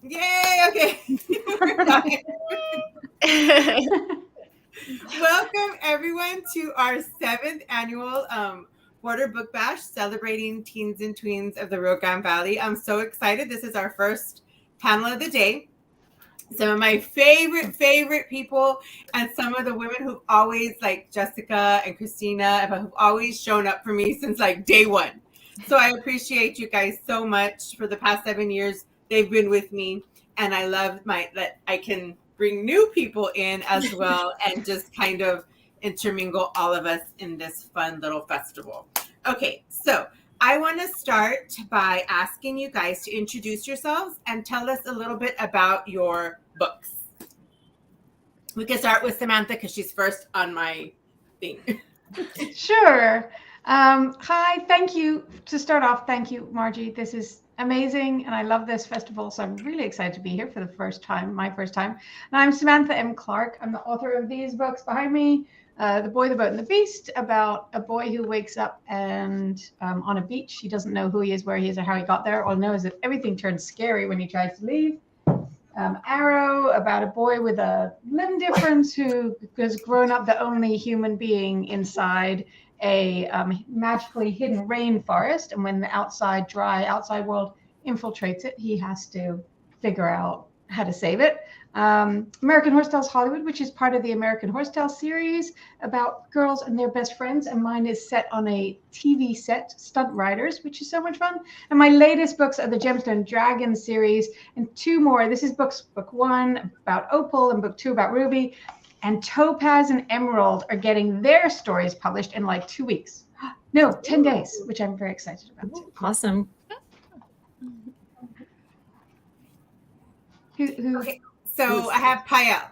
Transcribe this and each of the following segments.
Yay! Okay. Welcome everyone to our 7th annual Border Book Bash, celebrating teens and tweens of the Rio Grande Valley. I'm so excited. This is our first panel of the day. Some of my favorite people, and some of the women who've always, like Jessica and Christina, who've always shown up for me since like day one. So I appreciate you guys so much. For the past 7 years, they've been with me, and I love that I can bring new people in as well and just kind of intermingle all of us in this fun little festival. Okay, so I want to start by asking you guys to introduce yourselves and tell us a little bit about your books. We can start with Samantha because she's first on my thing. Sure. Hi, thank you. To start off, thank you, Margie. This is amazing, and I love this festival, so I'm really excited to be here for the first time, my first time. And I'm Samantha M. Clark. I'm the author of these books behind me. The Boy, the Boat, and the Beast, about a boy who wakes up and on a beach. He doesn't know who he is, where he is, or how he got there. All he knows is that everything turns scary when he tries to leave. Arrow, about a boy with a limb difference who has grown up the only human being inside a magically hidden rainforest. And when the dry outside world infiltrates it, he has to figure out how to save it. American Horse Tales Hollywood, which is part of the American Horse Tales series about girls and their best friends. And mine is set on a TV set, Stunt Riders, which is so much fun. And my latest books are the Gemstone Dragon series and 2 more. This is book 1 about Opal and book 2 about Ruby. And Topaz and Emerald are getting their stories published in like 2 weeks. No, 10 days, which I'm very excited about. Awesome. Okay. So I have Payal.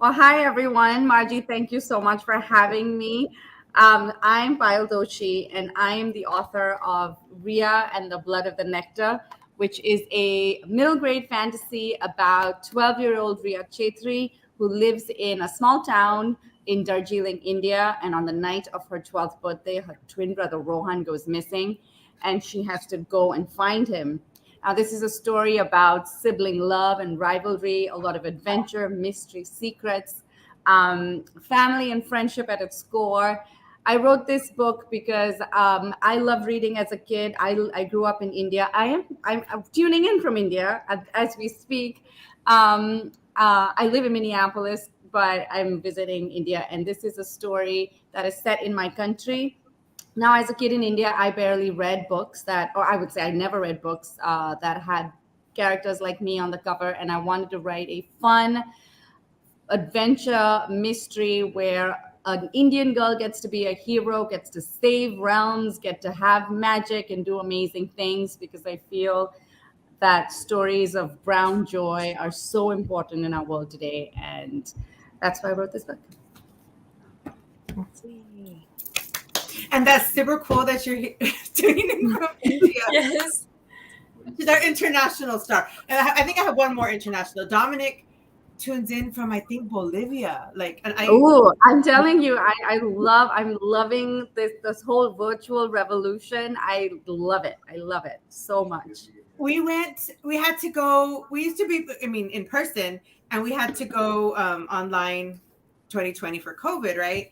Well, hi, everyone. Margie, thank you so much for having me. I'm Payal Doshi, and I am the author of Ria and the Blood of the Nectar, which is a middle grade fantasy about 12-year-old Ria Chetri, who lives in a small town in Darjeeling, India. And on the night of her 12th birthday, her twin brother Rohan goes missing, and she has to go and find him. This is a story about sibling love and rivalry, a lot of adventure, mystery, secrets, family and friendship at its core. I wrote this book because I love reading as a kid. I grew up in India. I'm tuning in from India as we speak. I live in Minneapolis, but I'm visiting India. And this is a story that is set in my country. Now, as a kid in India, I barely read books or I would say I never read books that had characters like me on the cover. And I wanted to write a fun adventure mystery where an Indian girl gets to be a hero, gets to save realms, get to have magic and do amazing things, because I feel that stories of brown joy are so important in our world today. And that's why I wrote this book. And that's super cool that you're tuning in from India. Yes. She's our international star. And I think I have one more international. Dominic tunes in from, I think, Bolivia. I'm telling you, I'm loving this whole virtual revolution. I love it so much. We had to go, we used to be, in person, and we had to go online 2020 for COVID, right?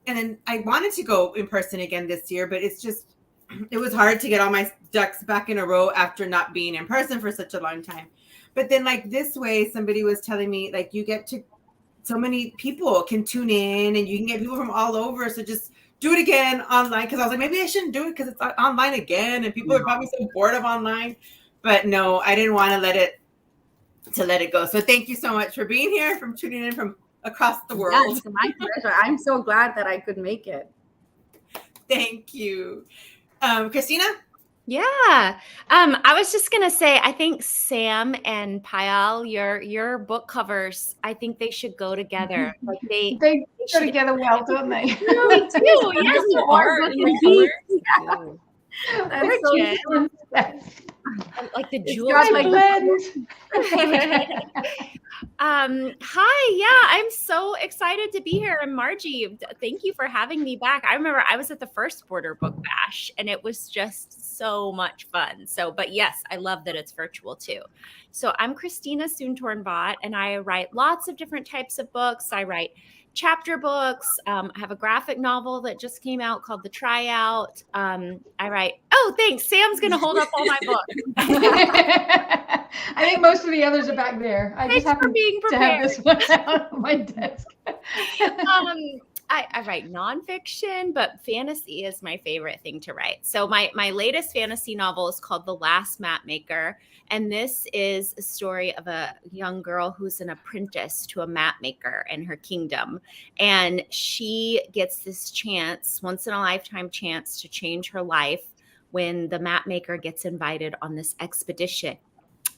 And then I wanted to go in person again this year, but it was hard to get all my ducks back in a row after not being in person for such a long time. But then this way, somebody was telling me, you get to, so many people can tune in and you can get people from all over. So just do it again online. Cause I was like, maybe I shouldn't do it because it's online again. And people are probably so bored of online, but no, I didn't want to let it go. So thank you so much for being here, from tuning in from across the world. Yes, my pleasure. I'm so glad that I could make it. Thank you. Christina? Yeah. I was just going to say, I think Sam and Payal, your book covers, I think they should go together. They go together well, don't they? They do. Yes, the art and the like the It's jewels. got like blend. Hi. Yeah, I'm so excited to be here. And Margie, thank you for having me back. I remember I was at the first Border Book Bash, and it was just so much fun. So, but yes, I love that it's virtual too. So I'm Christina Soontornvat, and I write lots of different types of books. I write chapter books. I have a graphic novel that just came out called The Tryout. I write, oh, thanks. Sam's going to hold up all my books. I think most of the others are back there. I just happen to have this one on my desk. I write nonfiction, but fantasy is my favorite thing to write. So my latest fantasy novel is called The Last Mapmaker. And this is a story of a young girl who's an apprentice to a mapmaker in her kingdom. And she gets this chance, once in a lifetime chance, to change her life when the mapmaker gets invited on this expedition.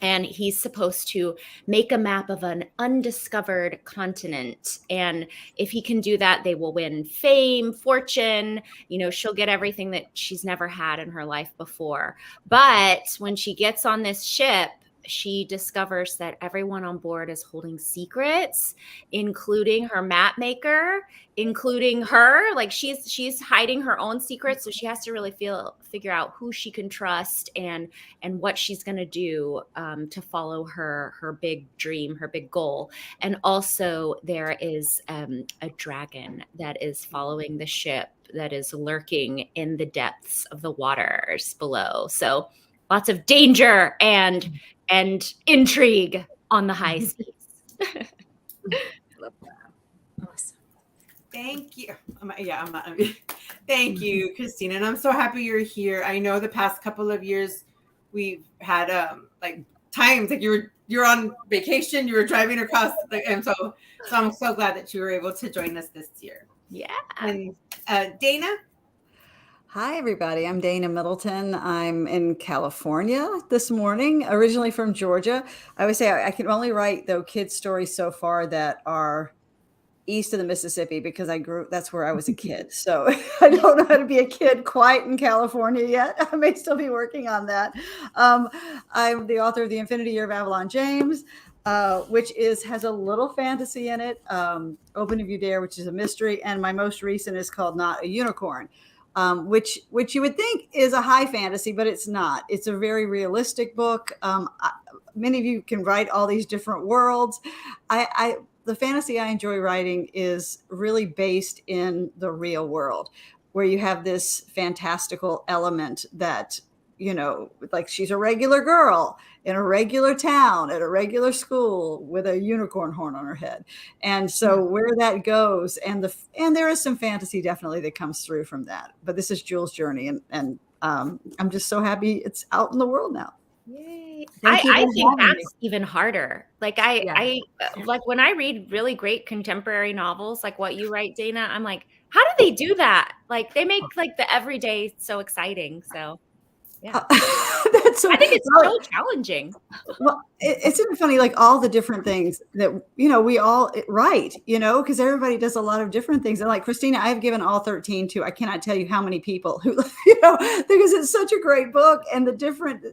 And he's supposed to make a map of an undiscovered continent. And if he can do that, they will win fame, fortune. You know, she'll get everything that she's never had in her life before. But when she gets on this ship, she discovers that everyone on board is holding secrets, including her map maker, including her. Like she's hiding her own secrets. So she has to really figure out who she can trust and what she's going to do to follow her big dream, her big goal. And also there is a dragon that is following the ship, that is lurking in the depths of the waters below. So lots of danger and intrigue on the high seas. Love that. Awesome. Thank you. Thank you, Christina. And I'm so happy you're here. I know the past couple of years we've had like times like you're on vacation, you were driving across, and so I'm so glad that you were able to join us this year. Yeah. And Dana. Hi, everybody. I'm Dana Middleton. I'm in California this morning, originally from Georgia. I would say I can only write, though, kids' stories so far that are east of the Mississippi because that's where I was a kid. So I don't know how to be a kid quite in California yet. I may still be working on that. I'm the author of The Infinity Year of Avalon James, which has a little fantasy in it. Open If You Dare, which is a mystery. And my most recent is called Not a Unicorn. Which you would think is a high fantasy, but it's not. It's a very realistic book. Many of you can write all these different worlds. The fantasy I enjoy writing is really based in the real world, where you have this fantastical element that, you know, like she's a regular girl in a regular town at a regular school with a unicorn horn on her head. And so where that goes, and there is some fantasy definitely that comes through from that. But this is Jules' journey, and I'm just so happy it's out in the world now. Yay. I think that's even harder. Like I like when I read really great contemporary novels, like what you write, Dana, I'm like, how do they do that? Like they make like the everyday so exciting. So yeah. I think it's so challenging. Well, it's even funny, like all the different things that, you know, we all write, you know, because everybody does a lot of different things. And like Christina, I've given all 13 to, I cannot tell you how many people who, you know, because it's such a great book, and the different,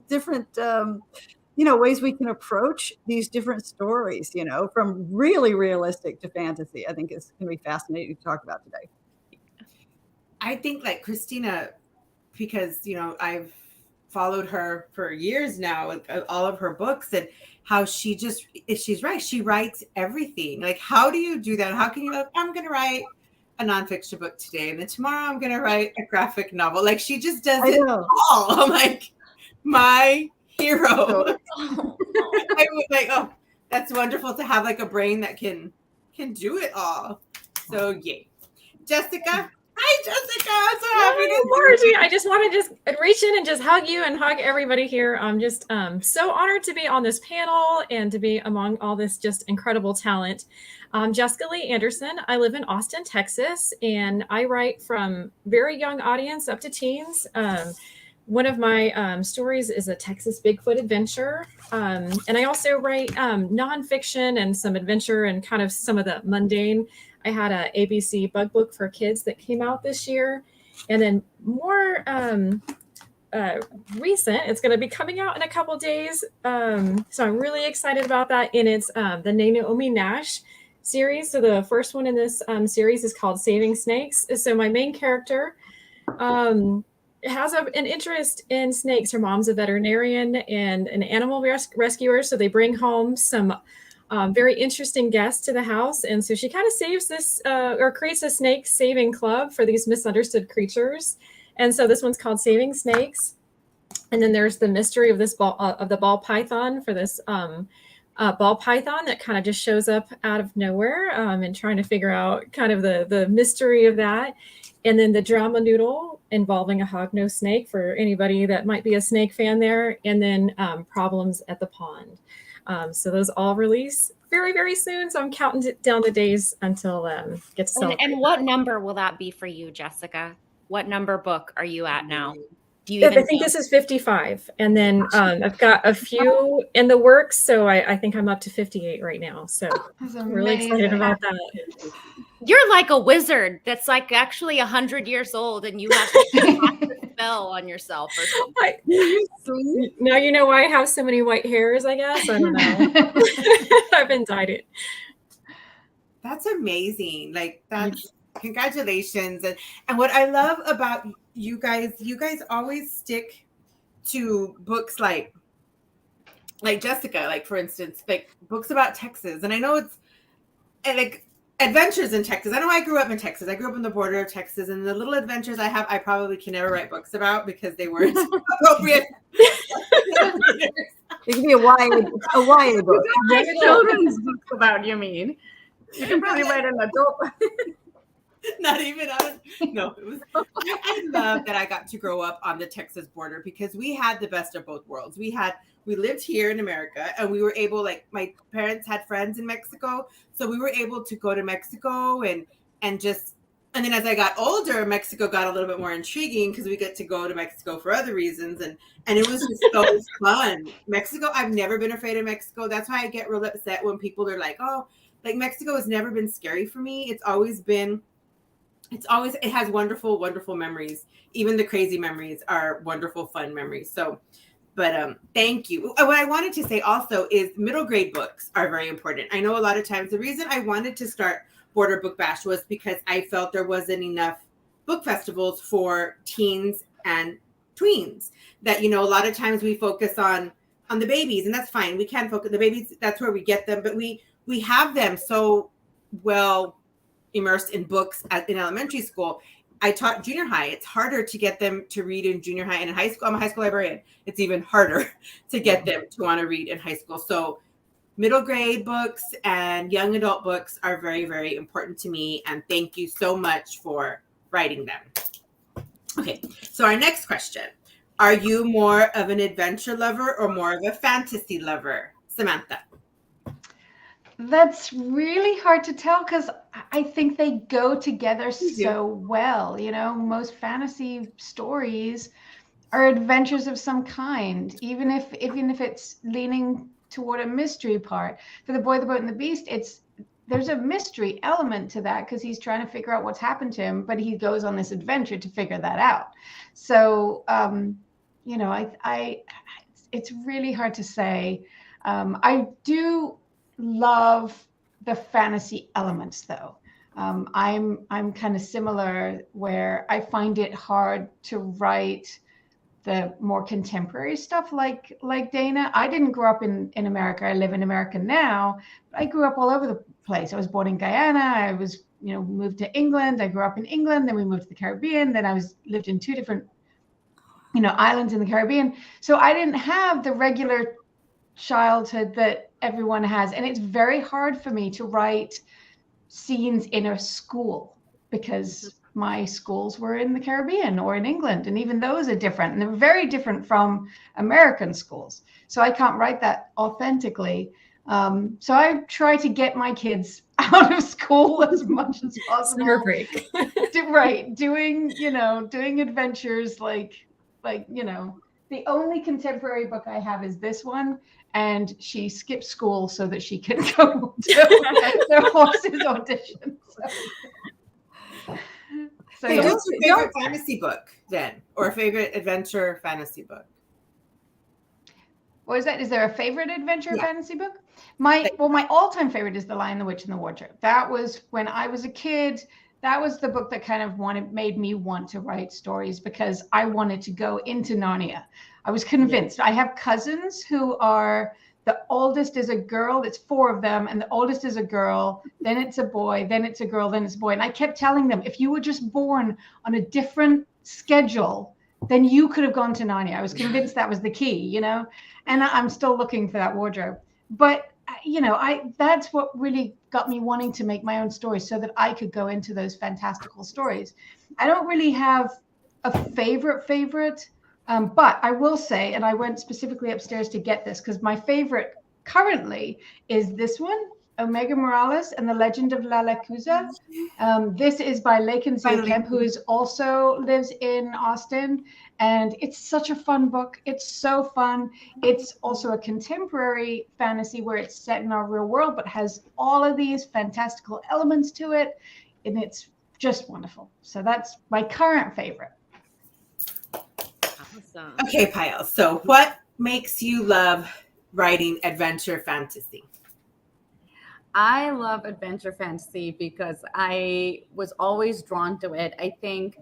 you know, ways we can approach these different stories, you know, from really realistic to fantasy, I think is going to be fascinating to talk about today. I think like Christina, because, you know, I've followed her for years now with all of her books, and how she's right, she writes everything. Like, how do you do that? How can you like, I'm going to write a nonfiction book today, and then tomorrow I'm going to write a graphic novel? Like, she just does it all. I'm like, my hero. I was like, oh, that's wonderful to have like a brain that can do it all. So yay. Jessica. Hi, Jessica. I'm so happy to Margie. I just want to just reach in and just hug you and hug everybody here. I'm just so honored to be on this panel and to be among all this just incredible talent. Jessica Lee Anderson. I live in Austin, Texas, and I write from very young audience up to teens. One of my stories is a Texas Bigfoot adventure. And I also write nonfiction and some adventure and kind of some of the mundane. I had a ABC bug book for kids that came out this year. And then more recent, it's going to be coming out in a couple days. So I'm really excited about that. And it's the Naomi Nash series. So the first one in this series is called Saving Snakes. So my main character has an interest in snakes. Her mom's a veterinarian and an animal rescuer, so they bring home some very interesting guests to the house, and so she kind of saves this or creates a snake saving club for these misunderstood creatures. And so this one's called Saving Snakes. And then there's the mystery of this ball python for this ball python that kind of just shows up out of nowhere, and trying to figure out kind of the mystery of that. And then the drama noodle involving a hognose snake for anybody that might be a snake fan there. And then Problems at the Pond. So those all release very, very soon. So I'm counting down the days until get to celebrate. And what number will that be for you, Jessica? What number book are you at now? Do you I even think know? this is 55. And then I've got a few in the works. So I think I'm up to 58 right now. So I'm really excited about that. You're like a wizard that's like actually 100 years old, and you have to cast a spell on yourself or something. Now you know why I have so many white hairs, I guess. I don't know. I've been dyed it. That's amazing. Like, that's congratulations. And what I love about you guys always stick to books like Jessica, like for instance, like books about Texas. And I know it's like adventures in Texas. I know I grew up in Texas. I grew up on the border of Texas, and the little adventures I have, I probably can never write books about because they weren't appropriate. It can be a YA book. Children's books about, you mean? You can probably write an adult. Not even no, it was. I love that I got to grow up on the Texas border because we had the best of both worlds. We lived here in America, and we were able, like, my parents had friends in Mexico, so we were able to go to Mexico and then as I got older, Mexico got a little bit more intriguing because we get to go to Mexico for other reasons, and it was just so fun. Mexico, I've never been afraid of Mexico. That's why I get real upset when people are like, oh, like Mexico has never been scary for me. It has wonderful, wonderful memories. Even the crazy memories are wonderful, fun memories. So, but thank you. What I wanted to say also is middle grade books are very important. I know a lot of times the reason I wanted to start Border Book Bash was because I felt there wasn't enough book festivals for teens and tweens. That, you know, a lot of times we focus on the babies, and that's fine. We can focus the babies. That's where we get them, but we have them so well immersed in books in elementary school. I taught junior high. It's harder to get them to read in junior high, and in high school, I'm a high school librarian. It's even harder to get them to want to read in high school. So middle grade books and young adult books are very, very important to me. And thank you so much for writing them. Okay, so our next question. Are you more of an adventure lover or more of a fantasy lover? Samantha. That's really hard to tell because I think they go together so well. You know, most fantasy stories are adventures of some kind, even if it's leaning toward a mystery part. For The Boy, the Boat, and the Beast, there's a mystery element to that because he's trying to figure out what's happened to him, but he goes on this adventure to figure that out. So, you know, it's really hard to say. I do love the fantasy elements, though. I'm kind of similar where I find it hard to write the more contemporary stuff like Dana. I didn't grow up in America. I live in America now, but I grew up all over the place. I was born in Guyana. I was, you know, moved to England. I grew up in England. Then we moved to the Caribbean. Then I lived in 2 different, you know, islands in the Caribbean. So I didn't have the regular childhood that everyone has. And it's very hard for me to write scenes in a school because my schools were in the Caribbean or in England, and even those are different, and they're very different from American schools. So I can't write that authentically. So I try to get my kids out of school as much as possible. Summer break. Right, doing adventures like, you know, the only contemporary book I have is this one, and she skipped school so that she can go to the horses audition. So Hey, yeah. what's your favorite fantasy book then, or a favorite adventure fantasy book? What is that? Is there a favorite adventure fantasy book? My all-time favorite is The Lion, the Witch, and the Wardrobe. That was when I was a kid. that was the book that kind of made me want to write stories, because I wanted to go into Narnia. I was convinced. I have cousins who are, the oldest is a girl. It's 4 of them, and the oldest is a girl. Then it's a boy. Then it's a girl. Then it's a boy. And I kept telling them, if you were just born on a different schedule, then you could have gone to Narnia. I was convinced that was the key, you know. And I'm still looking for that wardrobe. But you know, that's what really got me wanting to make my own stories, so that I could go into those fantastical stories. I don't really have a favorite. But I will say, and I went specifically upstairs to get this, because my favorite currently is this one, Omega Morales and the Legend of Lalacuza. This is by Laken Kemp, who also lives in Austin. And it's such a fun book. It's so fun. It's also a contemporary fantasy where it's set in our real world, but has all of these fantastical elements to it. And it's just wonderful. So that's my current favorite. Awesome. Okay, Payal. So what makes you love writing adventure fantasy? I love adventure fantasy because I was always drawn to it. I think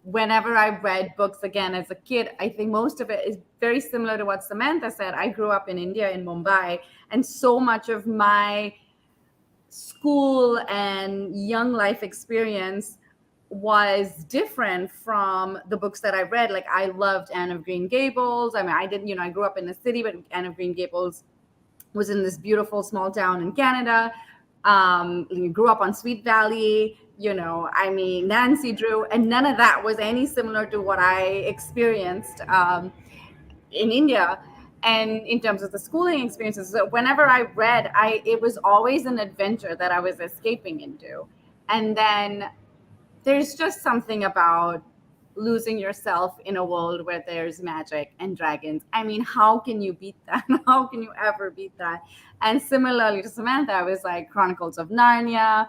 whenever I read books again as a kid, I think most of it is very similar to what Samantha said. I grew up in India, in Mumbai, and so much of my school and young life experience was different from the books that I read. Like, I loved Anne of Green Gables. I mean, I didn't, I grew up in the city, but Anne of Green Gables was in this beautiful small town in Canada. Grew up on Sweet Valley, Nancy Drew, and none of that was any similar to what I experienced in India. And in terms of the schooling experiences, so whenever I read, it was always an adventure that I was escaping into. And then there's just something about losing yourself in a world where there's magic and dragons. I mean, how can you beat that? How can you ever beat that? And similarly to Samantha, I was like Chronicles of Narnia.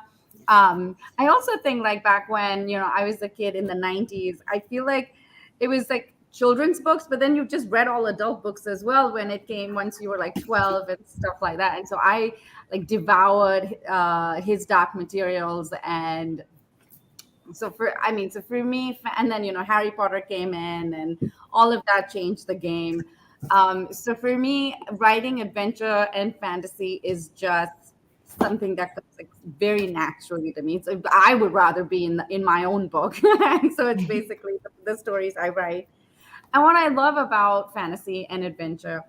I also think, like, back when, I was a kid in the 90s, I feel like it was like children's books, but then you just read all adult books as well when it came, once you were like 12 and stuff like that. And so I like devoured his Dark Materials. And so for me, and then, Harry Potter came in and all of that changed the game. So for me, writing adventure and fantasy is just something that comes like very naturally to me. So I would rather be in my own book. And so it's basically the stories I write. And what I love about fantasy and adventure,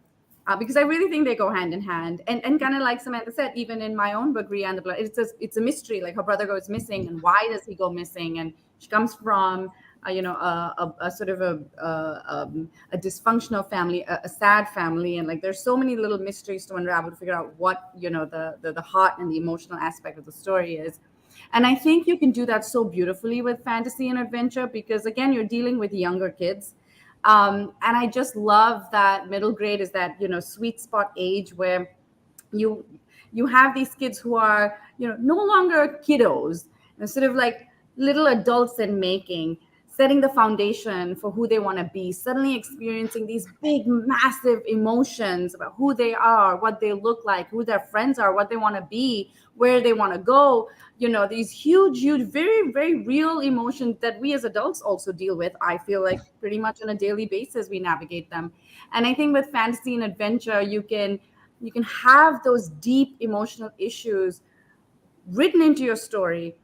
because I really think they go hand in hand, and kind of like Samantha said, even in my own book, Rhea and the Blood, it's a mystery. Like, her brother goes missing, and why does he go missing? And she comes from a sort of a dysfunctional family, a sad family, and like there's so many little mysteries to unravel to figure out what the heart and the emotional aspect of the story is. And I think you can do that so beautifully with fantasy and adventure, because again, you're dealing with younger kids. And I just love that middle grade is that, sweet spot age where you have these kids who are, no longer kiddos, and sort of like little adults in making, setting the foundation for who they want to be, suddenly experiencing these big, massive emotions about who they are, what they look like, who their friends are, what they want to be, where they want to go. These huge, very, very real emotions that we as adults also deal with. I feel like pretty much on a daily basis, we navigate them. And I think with fantasy and adventure, you can have those deep emotional issues written into your story,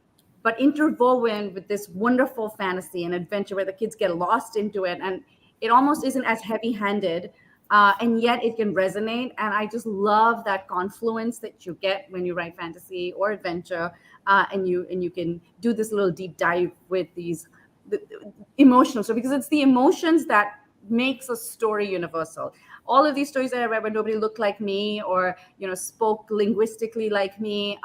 but interwoven with this wonderful fantasy and adventure where the kids get lost into it. And it almost isn't as heavy-handed, and yet it can resonate. And I just love that confluence that you get when you write fantasy or adventure, and you can do this little deep dive with the emotional story, because it's the emotions that makes a story universal. All of these stories that I read where nobody looked like me or spoke linguistically like me,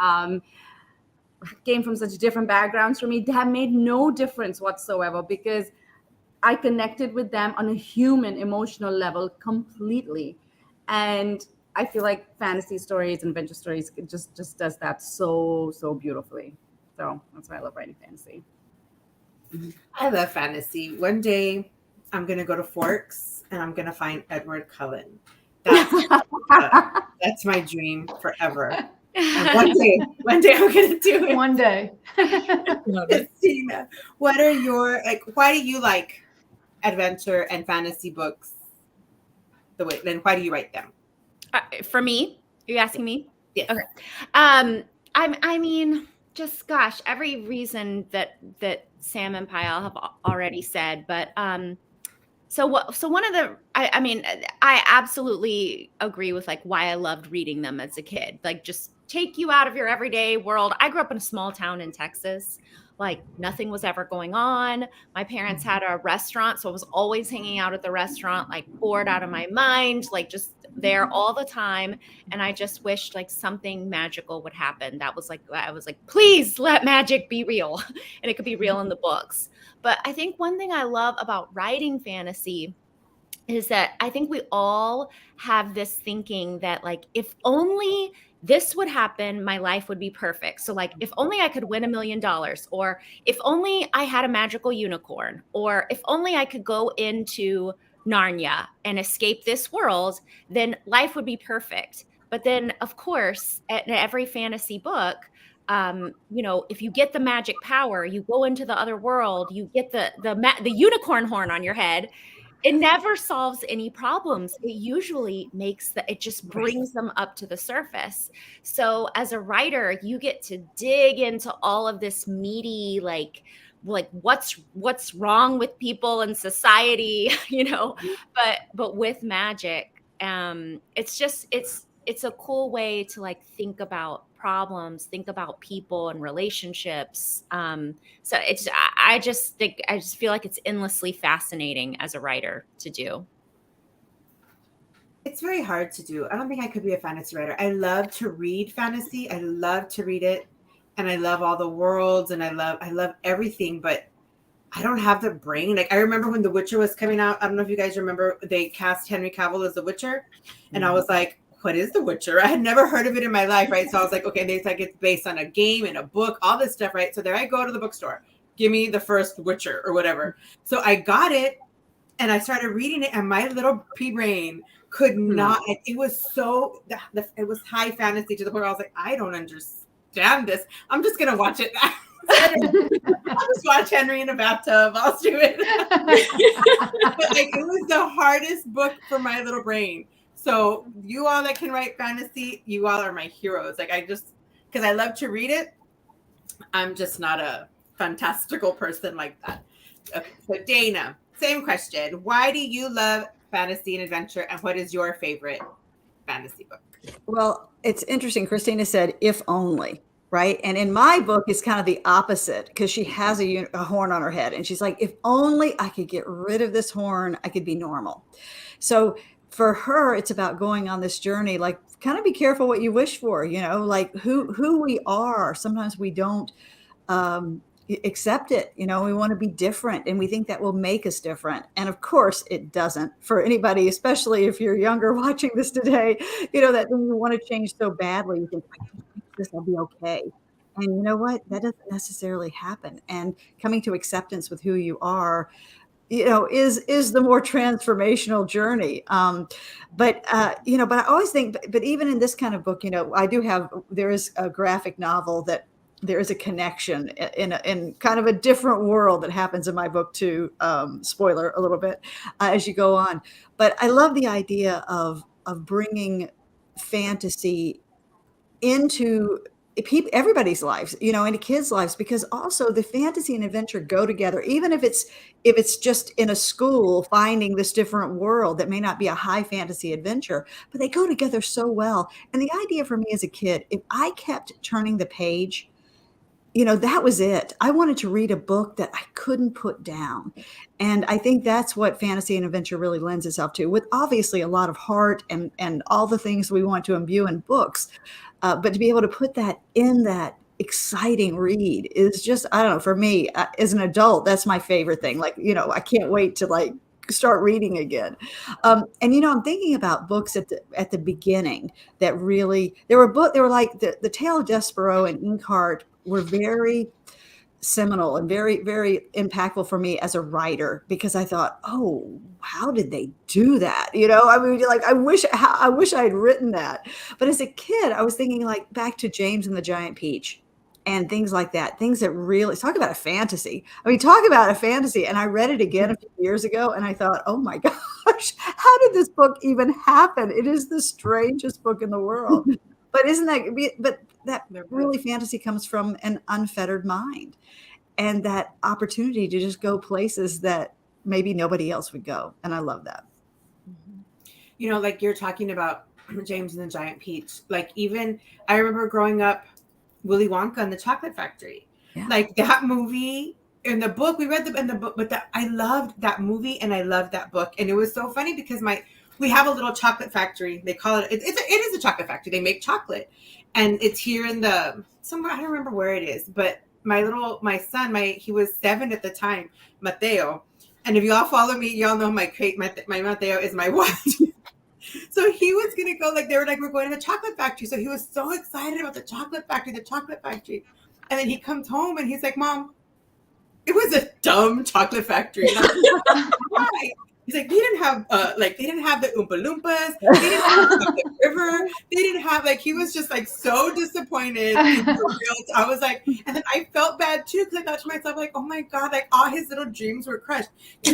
came from such different backgrounds from me, have made no difference whatsoever, because I connected with them on a human emotional level completely. And I feel like fantasy stories and adventure stories just does that so beautifully. So that's why I love writing fantasy. I love fantasy. One day I'm going to go to Forks and I'm going to find Edward Cullen. That's my dream forever. One day I'm gonna do it. One day. Christina, what are your why do you like adventure and fantasy books the way? Then why do you write them? For me, are you asking me? Yes. Okay. I mean, just gosh, every reason that Sam and Payal have already said, but so one of the I mean, I absolutely agree with like why I loved reading them as a kid. Like just take you out of your everyday world. I grew up in a small town in Texas. Like nothing was ever going on. My parents had a restaurant, so I was always hanging out at the restaurant, like bored out of my mind, like just there all the time. And I just wished like something magical would happen. That was like, I was like, please let magic be real. And it could be real in the books. But I think one thing I love about writing fantasy is that I think we all have this thinking that like, if only this would happen, my life would be perfect. So like, if only I could win $1 million, or if only I had a magical unicorn, or if only I could go into Narnia and escape this world, then life would be perfect. But then of course, in every fantasy book, if you get the magic power, you go into the other world, you get the unicorn horn on your head. It never solves any problems. It usually it just brings them up to the surface. So as a writer, you get to dig into all of this meaty, like what's wrong with people and society, but with magic. It's a cool way to like think about problems, think about people and relationships. So I just feel like it's endlessly fascinating as a writer to do. It's very hard to do. I don't think I could be a fantasy writer. I love to read fantasy. I love to read it, and I love all the worlds, and I love everything, but I don't have the brain. Like I remember when The Witcher was coming out. I don't know if you guys remember, they cast Henry Cavill as The Witcher, and I was like, what is The Witcher? I had never heard of it in my life, right? So I was like, okay, it's based on a game and a book, all this stuff, right? So there I go to the bookstore, give me the first Witcher or whatever. So I got it and I started reading it, and my little pea brain could not. It was it was high fantasy to the point where I was like, I don't understand this. I'm just gonna watch it. I'll just watch Henry in a bathtub. I'll do it. But like, it was the hardest book for my little brain. So you all that can write fantasy, you all are my heroes. Like because I love to read it. I'm just not a fantastical person like that. Okay, so Dana, same question. Why do you love fantasy and adventure, and what is your favorite fantasy book? Well, it's interesting. Christina said, if only, right? And in my book, it's kind of the opposite, because she has a horn on her head. And she's like, if only I could get rid of this horn, I could be normal. So for her, it's about going on this journey, like kind of be careful what you wish for, like who we are. Sometimes we don't accept it. We want to be different, and we think that will make us different. And of course it doesn't, for anybody, especially if you're younger watching this today, that thing you want to change so badly. You think, I can fix this, I'll be okay. And you know what? That doesn't necessarily happen. And coming to acceptance with who you are, is the more transformational journey. But I always think, but even in this kind of book, there is a graphic novel that there is a connection in kind of a different world that happens in my book too. Spoiler a little bit as you go on. But I love the idea of bringing fantasy into everybody's lives, into kids' lives, because also the fantasy and adventure go together. Even if it's just in a school finding this different world that may not be a high fantasy adventure, but they go together so well. And the idea for me as a kid, if I kept turning the page, that was it. I wanted to read a book that I couldn't put down. And I think that's what fantasy and adventure really lends itself to, with obviously a lot of heart and all the things we want to imbue in books. But to be able to put that in that exciting read is just, I don't know, for me as an adult, that's my favorite thing. Like, I can't wait to start reading again. And I'm thinking about books at the beginning that really, there were like the Tale of Despereaux and Inkheart were very seminal and very, very impactful for me as a writer, because I thought, oh, how did they do that? I mean, like, I wish I had written that. But as a kid, I was thinking like back to James and the Giant Peach and things like that, things that really talk about a fantasy. I mean, talk about a fantasy. And I read it again a few years ago and I thought, oh my gosh, how did this book even happen? It is the strangest book in the world. But that really fantasy comes from an unfettered mind and that opportunity to just go places that maybe nobody else would go. And I love that. Like you're talking about James and the Giant Peach. Like, even I remember growing up, Willy Wonka and the Chocolate Factory. Yeah. Like that movie. In the book, we read in the book, but I loved that movie and I loved that book. And it was so funny because we have a little chocolate factory. They call it is a chocolate factory. They make chocolate, and it's here in somewhere. I don't remember where it is, but my son, he was 7 at the time, Mateo. And if you all follow me, y'all know my Mateo is my watch. So he was gonna go, like, they were like, we're going to the chocolate factory. So he was so excited about the chocolate factory. And then he comes home and he's like, Mom, it was a dumb chocolate factory. And I'm like, why? He's like, they didn't have the Oompa Loompas. They didn't have the river. They didn't have, like, he was just like so disappointed. I was like, and then I felt bad too, because I thought to myself, like, oh my God, like all his little dreams were crushed. I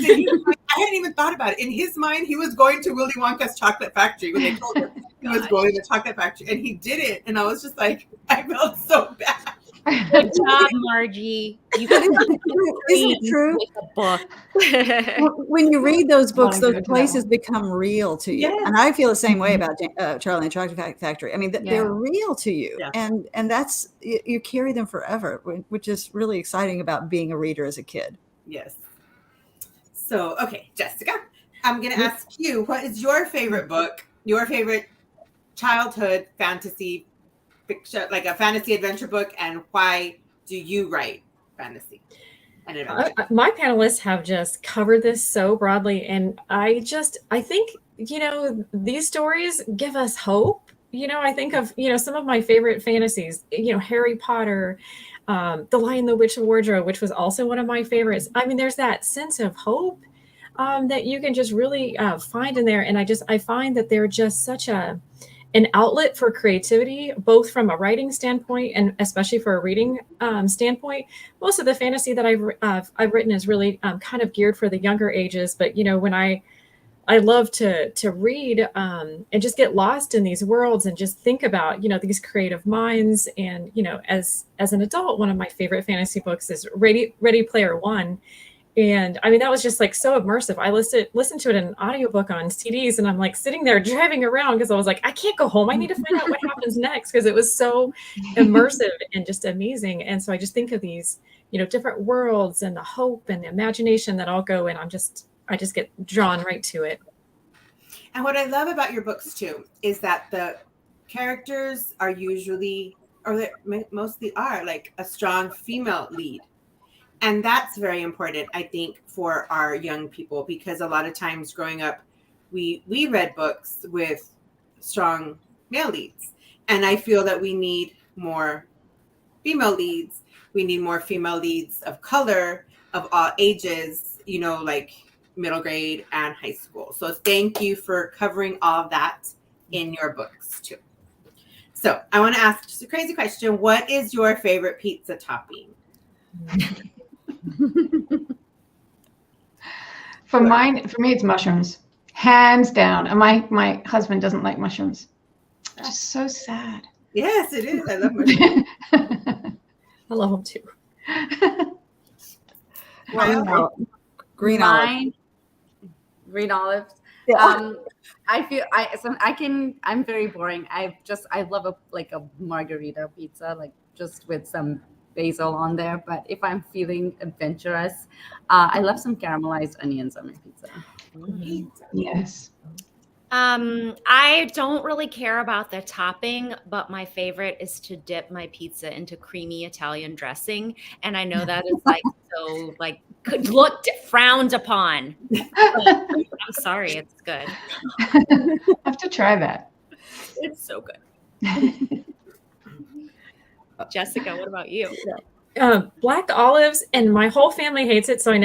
hadn't even thought about it. In his mind, he was going to Willy Wonka's chocolate factory when they told him he was going to the chocolate factory, and he did it. And I was just like, I felt so bad. Good job, Margie. You got Isn't it true? A book. When you read those books, those places become real to you. Yeah. And I feel the same way about Charlie and the Chocolate Factory. I mean, they're real to you. Yeah. And that's, you carry them forever, which is really exciting about being a reader as a kid. Yes. So, okay, Jessica, I'm going to ask you, what is your favorite book, your favorite childhood fantasy fiction, like a fantasy adventure book, and why do you write fantasy and adventure? My panelists have just covered this so broadly, and I think, these stories give us hope. I think of, some of my favorite fantasies, Harry Potter, The Lion, the Witch, and the Wardrobe, which was also one of my favorites. I mean, there's that sense of hope that you can just really find in there. And I find that they're just such an outlet for creativity, both from a writing standpoint and especially for a reading standpoint. Most of the fantasy that I've written is really kind of geared for the younger ages. But, when I love to read and just get lost in these worlds and just think about, these creative minds. And, as an adult, one of my favorite fantasy books is Ready Player One. And I mean, that was just like so immersive. I listened to it in an audiobook on CDs, and I'm like sitting there driving around because I was like, I can't go home. I need to find out what happens next, because it was so immersive and just amazing. And so I just think of these, different worlds and the hope and the imagination that all go in. I just get drawn right to it. And what I love about your books too is that the characters are usually, or they mostly are, like a strong female lead. And that's very important, I think, for our young people, because a lot of times growing up, we read books with strong male leads. And I feel that we need more female leads. We need more female leads of color, of all ages, like middle grade and high school. So thank you for covering all of that in your books too. So I want to ask just a crazy question. What is your favorite pizza topping? For me, it's mushrooms, hands down. And my husband doesn't like mushrooms. It's just so sad. Yes, it is. I love mushrooms. I love them too. Green olives. Yeah. I'm very boring. I love a margarita pizza, like just with some basil on there. But if I'm feeling adventurous, I love some caramelized onions on my pizza. Mm-hmm. Yes. I don't really care about the topping, but my favorite is to dip my pizza into creamy Italian dressing. And I know that is frowned upon. I'm sorry, it's good. I have to try that. It's so good. Jessica, what about you? Black olives, and my whole family hates it, so I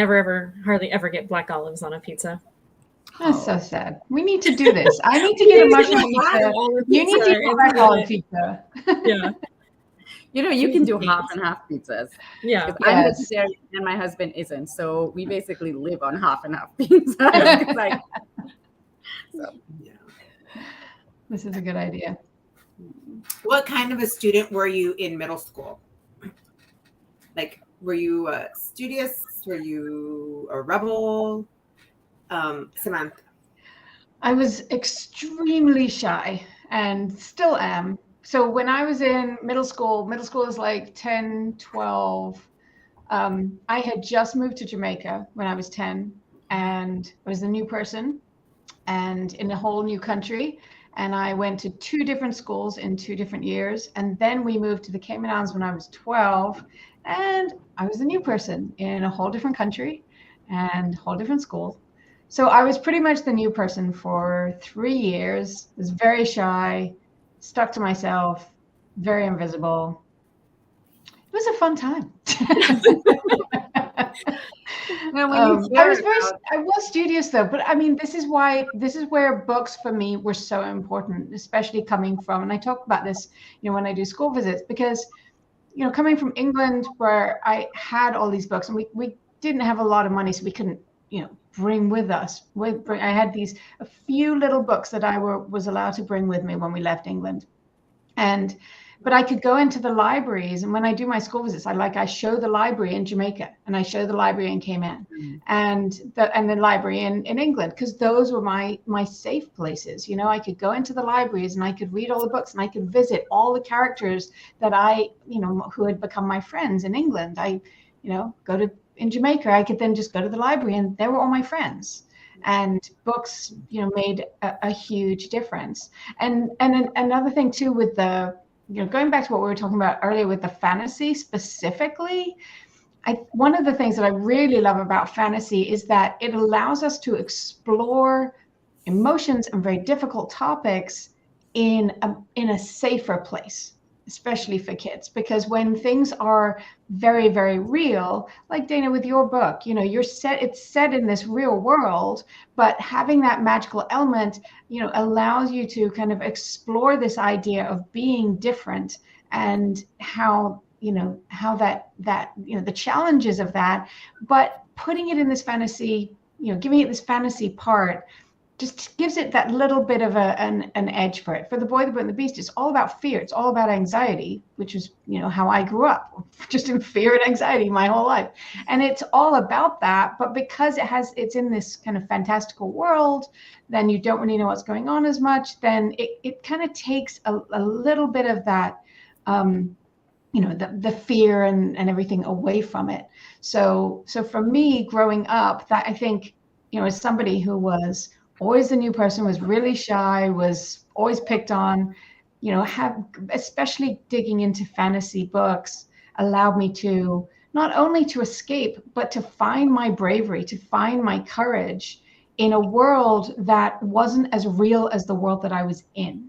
hardly ever get black olives on a pizza. That's so sad. We need to do this. I need to get a mushroom pizza. You need to get black olive pizza. Yeah. You can do half and half pizzas. Yeah. Because I'm vegetarian and my husband isn't. So we basically live on half and half pizzas. This is a good idea. What kind of a student were you in middle school? Like, were you studious? Were you a rebel? Samantha. I was extremely shy and still am. So when I was in middle school is like 10, 12. I had just moved to Jamaica when I was 10, and I was a new person and in a whole new country. And I went to 2 different schools in 2 different years. And then we moved to the Cayman Islands when I was 12. And I was a new person in a whole different country and a whole different school. So I was pretty much the new person for 3 years. Was very shy, stuck to myself, very invisible. It was a fun time. I was studious though, but I mean, this is where books for me were so important, especially coming from, and I talk about this, when I do school visits, because, coming from England where I had all these books and we didn't have a lot of money, so we couldn't, bring with us. I had a few little books that I was allowed to bring with me when we left England. But I could go into the libraries, and when I do my school visits, I show the library in Jamaica, and I show the library in Cayman, and the library in England, because those were my safe places. I could go into the libraries and I could read all the books, and I could visit all the characters that who had become my friends in England. In Jamaica, I could then just go to the library, and there were all my friends. And books, made a huge difference. And another thing too, with the going back to what we were talking about earlier with the fantasy specifically, one of the things that I really love about fantasy is that it allows us to explore emotions and very difficult topics in a safer place, especially for kids, because when things are very, very real, like Dana with your book, it's set in this real world, but having that magical element, allows you to kind of explore this idea of being different and how that the challenges of that, but putting it in this fantasy, giving it this fantasy part just gives it that little bit of an edge for it. For The Boy, the Boat, and the Beast, it's all about fear. It's all about anxiety, which is, how I grew up, just in fear and anxiety my whole life. And it's all about that. But because it's in this kind of fantastical world, then you don't really know what's going on as much. Then it kind of takes a little bit of that, the fear and everything away from it. So for me, growing up, that I think, as somebody who was always the new person, was really shy, was always picked on, especially digging into fantasy books allowed me to not only to escape, but to find my bravery, to find my courage in a world that wasn't as real as the world that I was in.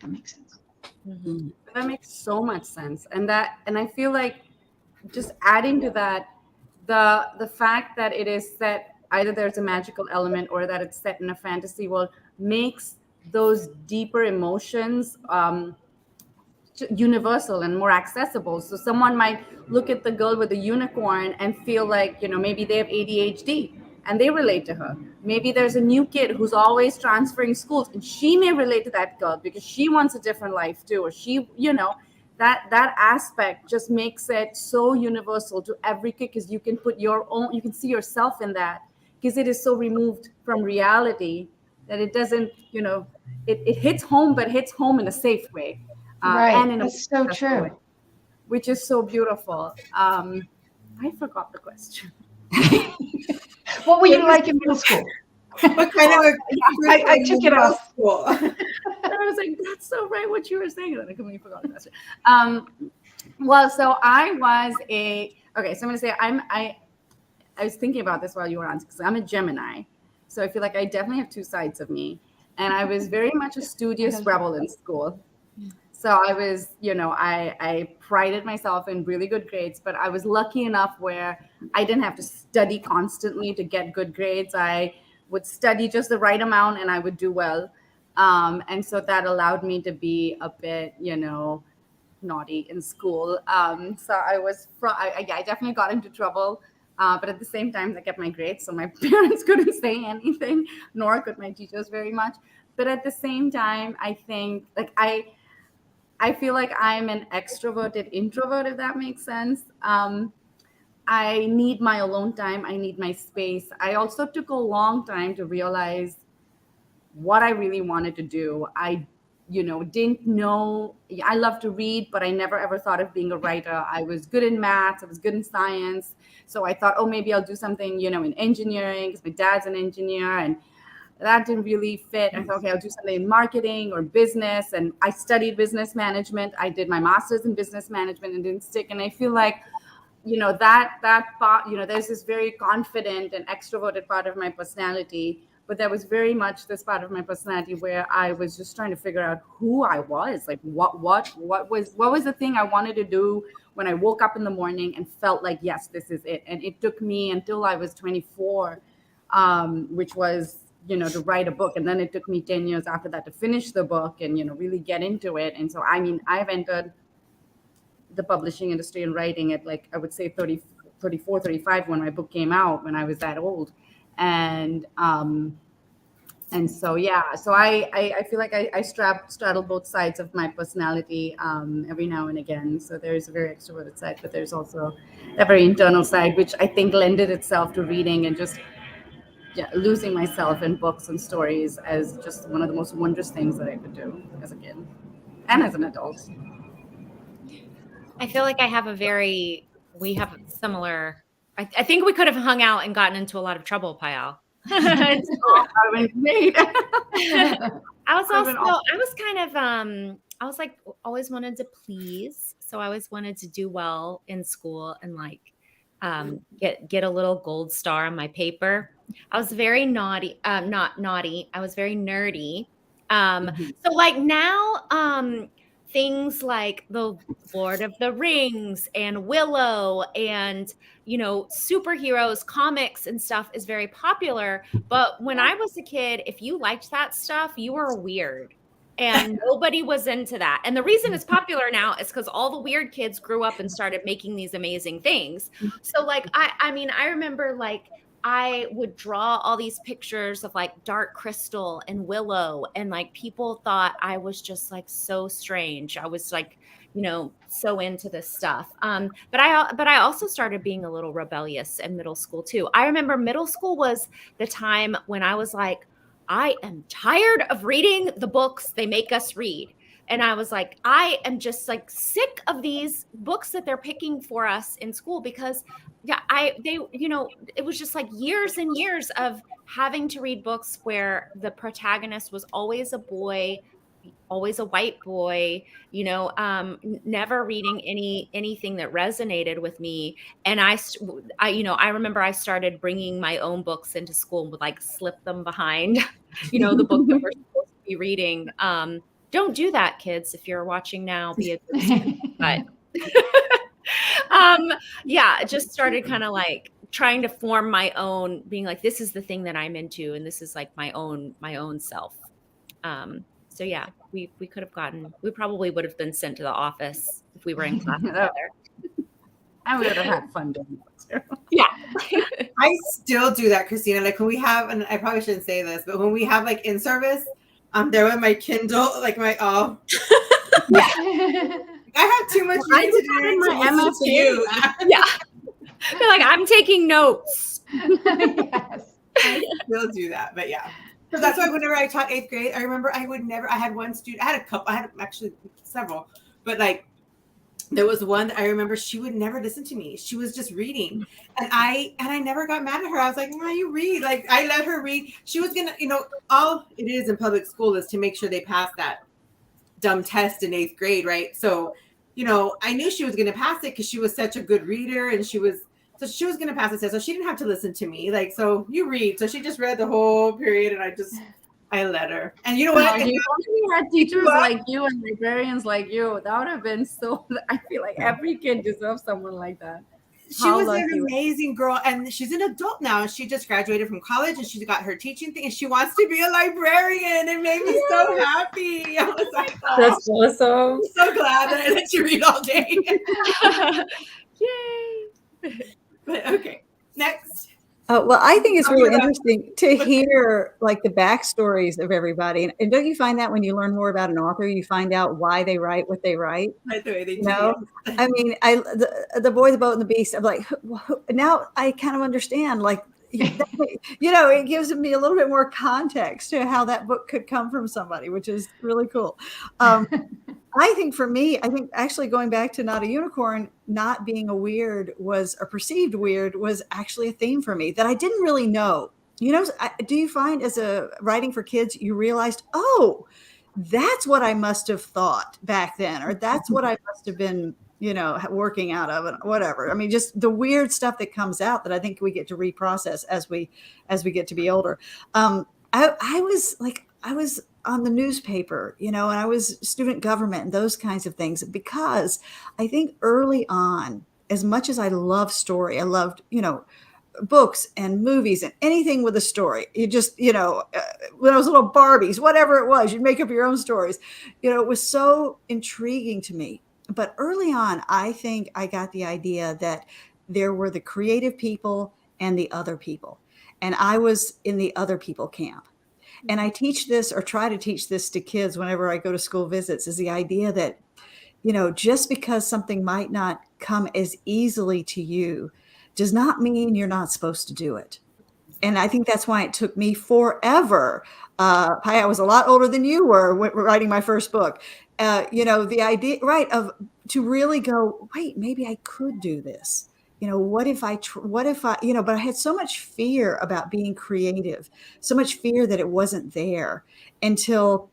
That makes sense. Mm-hmm. That makes so much sense. And I feel like, just adding to that, the fact that it is set, either there's a magical element or that it's set in a fantasy world, makes those deeper emotions universal and more accessible. So someone might look at the girl with the unicorn and feel like, maybe they have ADHD and they relate to her. Maybe there's a new kid who's always transferring schools, and she may relate to that girl because she wants a different life too, or she, that aspect just makes it so universal to every kid, because you can put you can see yourself in that, because it is so removed from reality that it doesn't, it hits home, but hits home in a safe way. Right. And in That's so true. way, which is so beautiful. I forgot the question. What were you like in middle school? What kind of I took it off. School? And I was like, that's so right what you were saying. And I completely forgot the question. Well, so I was so I'm going to say I was thinking about this while you were on, because I'm a Gemini. So I feel like I definitely have two sides of me. And I was very much a studious rebel in school. So I was, I prided myself in really good grades, but I was lucky enough where I didn't have to study constantly to get good grades. I would study just the right amount and I would do well. And so that allowed me to be a bit, naughty in school. So I definitely got into trouble. But at the same time, I kept my grades. So my parents couldn't say anything, nor could my teachers very much. But at the same time, I think I feel like I'm an extroverted introvert, if that makes sense. I need my alone time. I need my space. I also took a long time to realize what I really wanted to do. I, didn't know. I love to read, but I never ever thought of being a writer. I was good in maths. I was good in science. So I thought, oh, maybe I'll do something, in engineering, because my dad's an engineer, and that didn't really fit. I thought, okay, I'll do something in marketing or business. And I studied business management. I did my master's in business management and didn't stick. And I feel like, that part, there's this very confident and extroverted part of my personality, but there was very much this part of my personality where I was just trying to figure out who I was, like what was the thing I wanted to do when I woke up in the morning and felt like, yes, this is it. And it took me until I was 24, which was, to write a book. And then it took me 10 years after that to finish the book and, really get into it. And so, I've entered the publishing industry and writing at, like, I would say 34, 35 when my book came out, when I was that old. And so, yeah, so I feel like I straddle both sides of my personality every now and again. So there's a very extroverted side, but there's also a very internal side, which I think lended itself to reading and just losing myself in books and stories as just one of the most wondrous things that I could do as a kid and as an adult. I feel like we have similar, I think we could have hung out and gotten into a lot of trouble, Payal. I was like, always wanted to please. So I always wanted to do well in school and get a little gold star on my paper. I was very naughty, not naughty. I was very nerdy. So like now, things like the Lord of the Rings and Willow and, superheroes, comics and stuff is very popular. But when I was a kid, if you liked that stuff, you were weird. And nobody was into that. And the reason it's popular now is because all the weird kids grew up and started making these amazing things. So like, I remember like, I would draw all these pictures of like Dark Crystal and Willow, and like people thought I was just like so strange. I was like, so into this stuff. But I also started being a little rebellious in middle school too. I remember middle school was the time when I was like, I am tired of reading the books they make us read. And I was like, I am just like sick of these books that they're picking for us in school because it was just like years and years of having to read books where the protagonist was always a boy, always a white boy, never reading anything that resonated with me. And I remember I started bringing my own books into school and would like slip them behind, the book that we're supposed to be reading. Don't do that, kids. If you're watching now, be a good student. But just started kind of like trying to form my own, being like, this is the thing that I'm into, and this is like my own self. So yeah, we could have we probably would have been sent to the office if we were in class together. I would have had fun doing that too. Yeah. I still do that, Christina. Like when we have, and I probably shouldn't say this, but when we have like in service, I'm there with my Kindle, like my Yeah. I have too much reading to do to listen to you. Yeah. They're like, I'm taking notes. Yes. I still do that, but yeah. So that's why whenever I taught 8th grade, I remember I had one student, I had a couple, I had actually several, but like there was one that I remember she would never listen to me. She was just reading. And I never got mad at her. I was like, why you read? Like I let her read. She was gonna, all it is in public school is to make sure they pass that dumb test in 8th grade, right? So, I knew she was gonna pass it because she was such a good reader and she was gonna pass the test. So she didn't have to listen to me. Like, so you read. So she just read the whole period and I just I let her. And you know No, what? you only had teachers like you and librarians like you. That would have been so. I feel like every kid deserves someone like that. She was an amazing girl, and she's an adult now. She just graduated from college, and she's got her teaching thing, and she wants to be a librarian. It made me so happy. I was like, oh, That's awesome. I'm so glad that I let you read all day. Yay! But okay, next. Well, I think it's really interesting to hear like the backstories of everybody. And don't you find that when you learn more about an author, you find out why they write what they write? By the way, they do. No, I mean, the Boy, the Boat, and the Beast. I'm like, now I kind of understand. Like, you know, it gives me a little bit more context to how that book could come from somebody, which is really cool. I think for me, I think actually going back to Not a Unicorn, not being a weird was a perceived weird was actually a theme for me that I didn't really know. You know, do you find as a writing for kids, you realized, oh, that's what I must have thought back then, or that's what I must have been, you know, working out of and whatever. I mean, just the weird stuff that comes out that I think we get to reprocess as we get to be older. I was on the newspaper, you know, and I was student government and those kinds of things, because I think early on, as much as I love story, I loved, you know, books and movies and anything with a story. You just, you know, when I was little Barbies, whatever it was, you'd make up your own stories. You know, it was so intriguing to me. But early on, I think I got the idea that there were the creative people and the other people. And I was in the other people camp. And I teach this, or try to teach this to kids whenever I go to school visits, is the idea that, you know, just because something might not come as easily to you does not mean you're not supposed to do it. And I think that's why it took me forever. I was a lot older than you were writing my first book. You know, the idea, right, of to really go, wait, maybe I could do this. You know, what if I, you know, but I had so much fear about being creative, so much fear that it wasn't there until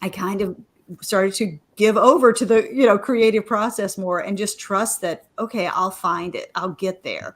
I kind of started to give over to the, you know, creative process more and just trust that, okay, I'll find it, I'll get there.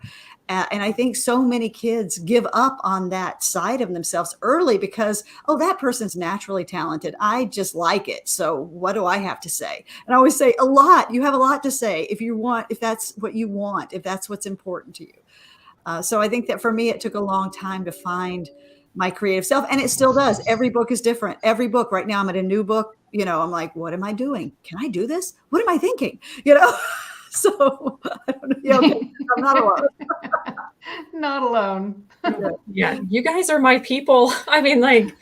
And I think so many kids give up on that side of themselves early because, oh, that person's naturally talented. I just like it. So what do I have to say? And I always say a lot. You have a lot to say if that's what you want, if that's what's important to you. So I think that for me, it took a long time to find my creative self. And it still does. Every book is different. Every book right now, I'm at a new book. You know, I'm like, what am I doing? Can I do this? What am I thinking? You know? So I don't know. Yeah, okay. I'm not alone. Not alone. Yeah, you guys are my people. I mean, like,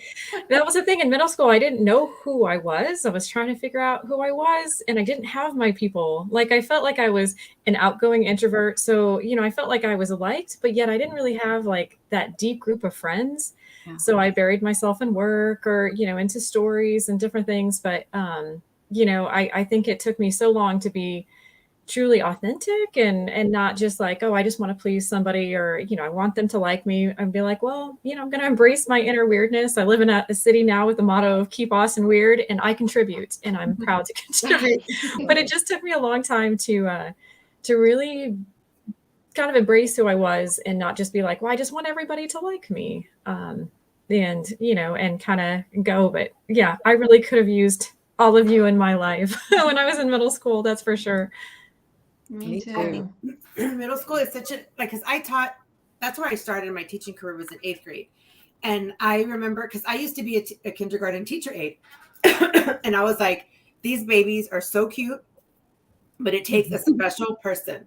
that was the thing in middle school. I didn't know who I was. I was trying to figure out who I was, and I didn't have my people. Like, I felt like I was an outgoing introvert. So, you know, I felt like I was liked, but yet I didn't really have like that deep group of friends. Yeah. So I buried myself in work or, you know, into stories and different things. But, you know, I think it took me so long to be truly authentic and not just like, oh, I just want to please somebody, or, you know, I want them to like me, and be like, well, you know, I'm going to embrace my inner weirdness. I live in a city now with the motto of keep Austin weird, and I contribute, and I'm proud to contribute. But it just took me a long time to really kind of embrace who I was and not just be like, well, I just want everybody to like me. And, you know, and kind of go. But yeah, I really could have used all of you in my life when I was in middle school. That's for sure. Me too. Middle school is such a, like, because I taught, that's where I started my teaching career, was in 8th grade. And I remember, because I used to be a kindergarten teacher aide, and I was like, these babies are so cute, but it takes a special person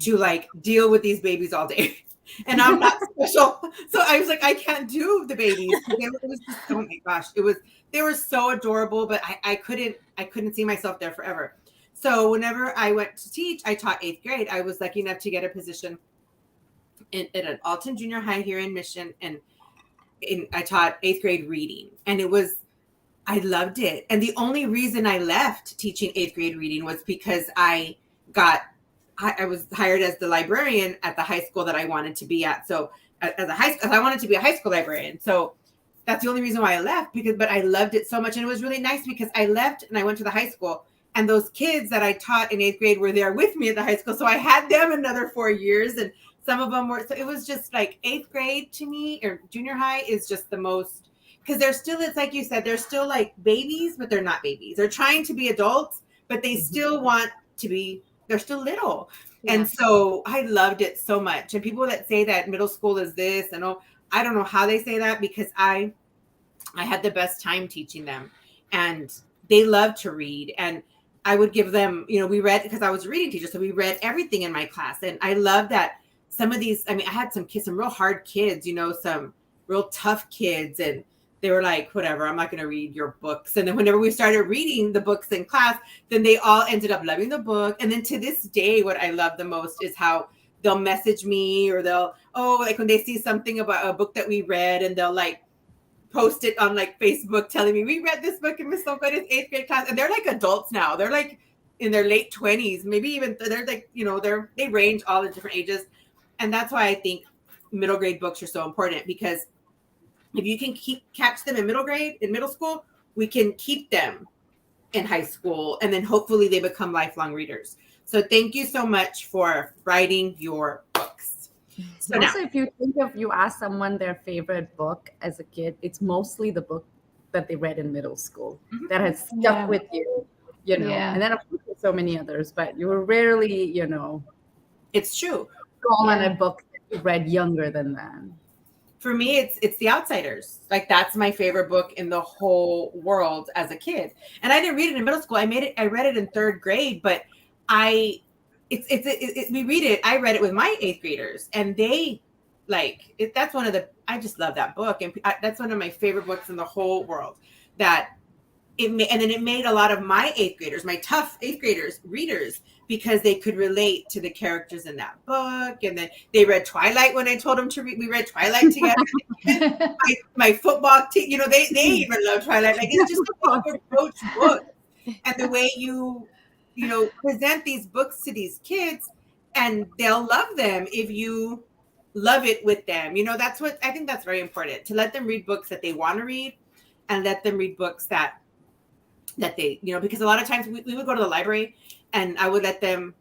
to like deal with these babies all day. And I'm not special. So I was like, I can't do the babies. It was just, oh my gosh, they were so adorable, but I couldn't see myself there forever. So whenever I went to teach, I taught 8th grade. I was lucky enough to get a position at an Alton Junior High here in Mission. And I taught 8th grade reading. And I loved it. And the only reason I left teaching 8th grade reading was because I was hired as the librarian at the high school that I wanted to be at. So as I wanted to be a high school librarian. So that's the only reason why I left, but I loved it so much. And it was really nice because I left and I went to the high school. And those kids that I taught in 8th grade were there with me at the high school. So I had them another 4 years, and some of them were, so it was just like 8th grade to me, or junior high, is just the most, because they're still, it's like you said, they're still like babies, but they're not babies. They're trying to be adults, but they still want to be, they're still little. Yeah. And so I loved it so much. And people that say that middle school is this and oh, I don't know how they say that, because I had the best time teaching them, and they love to read. And I would give them, we read, because I was a reading teacher, so we read everything in my class. And I love that some of these, I mean, I had some kids, some real hard kids, some real tough kids, and they were like, whatever, I'm not going to read your books. And then whenever we started reading the books in class, then they all ended up loving the book. And then to this day, what I love the most is how they'll message me, or they'll, like when they see something about a book that we read, and they'll like post it on like Facebook telling me, we read this book in Miss So Good in 8th grade class. And they're like adults now. They're like in their late 20s, maybe even they're like, they range all the different ages. And that's why I think middle grade books are so important, because if you can catch them in middle school, we can keep them in high school, and then hopefully they become lifelong readers. So thank you so much for writing your books. So also, if you think of, you ask someone their favorite book as a kid, it's mostly the book that they read in middle school that has stuck with you, and then of course there's so many others, but you were rarely, it's true. Call on a book that you read younger than that. For me, it's The Outsiders. Like, that's my favorite book in the whole world as a kid. And I didn't read it in middle school. I read it in 3rd grade, but I read it with my 8th graders, and they like it. That's one of the, I just love that book. And that's one of my favorite books in the whole world. And then it made a lot of my 8th graders, my tough 8th graders, readers, because they could relate to the characters in that book. And then they read Twilight when I told them to read. We read Twilight together. my football team, they even love Twilight. Like, it's just a approach book. And the way you present these books to these kids, and they'll love them if you love it with them. That's what I think, that's very important, to let them read books that they want to read, and let them read books that they, because a lot of times we would go to the library, and I would let them,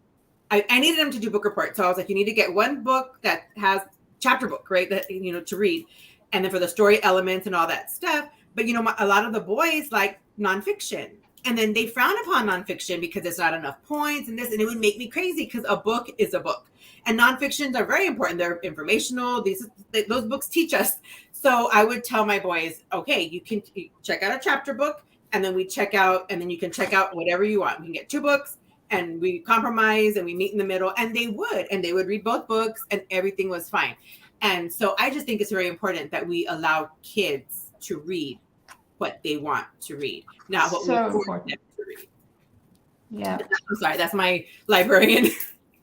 I needed them to do book reports. So I was like, you need to get one book that has chapter book, right? That, to read. And then for the story elements and all that stuff. But, a lot of the boys like nonfiction, and then they frown upon nonfiction because it's not enough points and this, and it would make me crazy, because a book is a book, and nonfictions are very important. They're informational. Those books teach us. So I would tell my boys, okay, you can check out a chapter book, and then you can check out whatever you want. We can get 2 books, and we compromise, and we meet in the middle. And they would read both books, and everything was fine. And so I just think it's very important that we allow kids to read what they want to read, not what we force them to read. Yeah. I'm sorry, that's my librarian.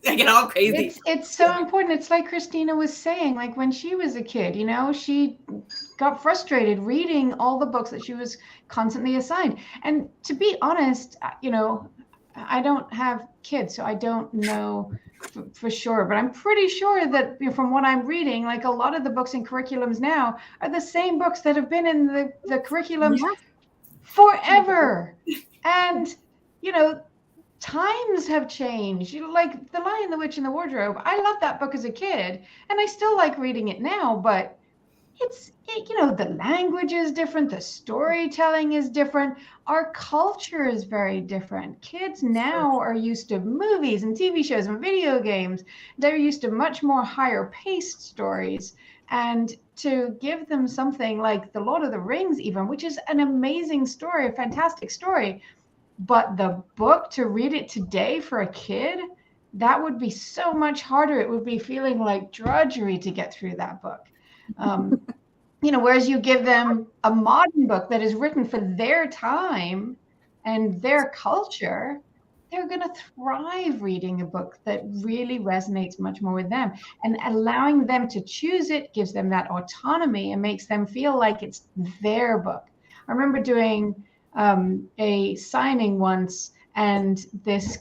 I get all crazy. It's so important. It's like Christina was saying, like when she was a kid, she got frustrated reading all the books that she was constantly assigned. And to be honest, I don't have kids, so I don't know for sure, but I'm pretty sure that from what I'm reading, like a lot of the books in curriculums now are the same books that have been in the curriculums forever. And, times have changed. Like The Lion, the Witch, and the Wardrobe. I loved that book as a kid, and I still like reading it now, but the language is different. The storytelling is different. Our culture is very different. Kids now are used to movies and TV shows and video games. They're used to much more higher paced stories. And to give them something like The Lord of the Rings, even, which is an amazing story, a fantastic story, but the book, to read it today for a kid, that would be so much harder. It would be feeling like drudgery to get through that book. Whereas you give them a modern book that is written for their time and their culture, they're going to thrive reading a book that really resonates much more with them. And allowing them to choose it gives them that autonomy and makes them feel like it's their book. I remember doing a signing once, and this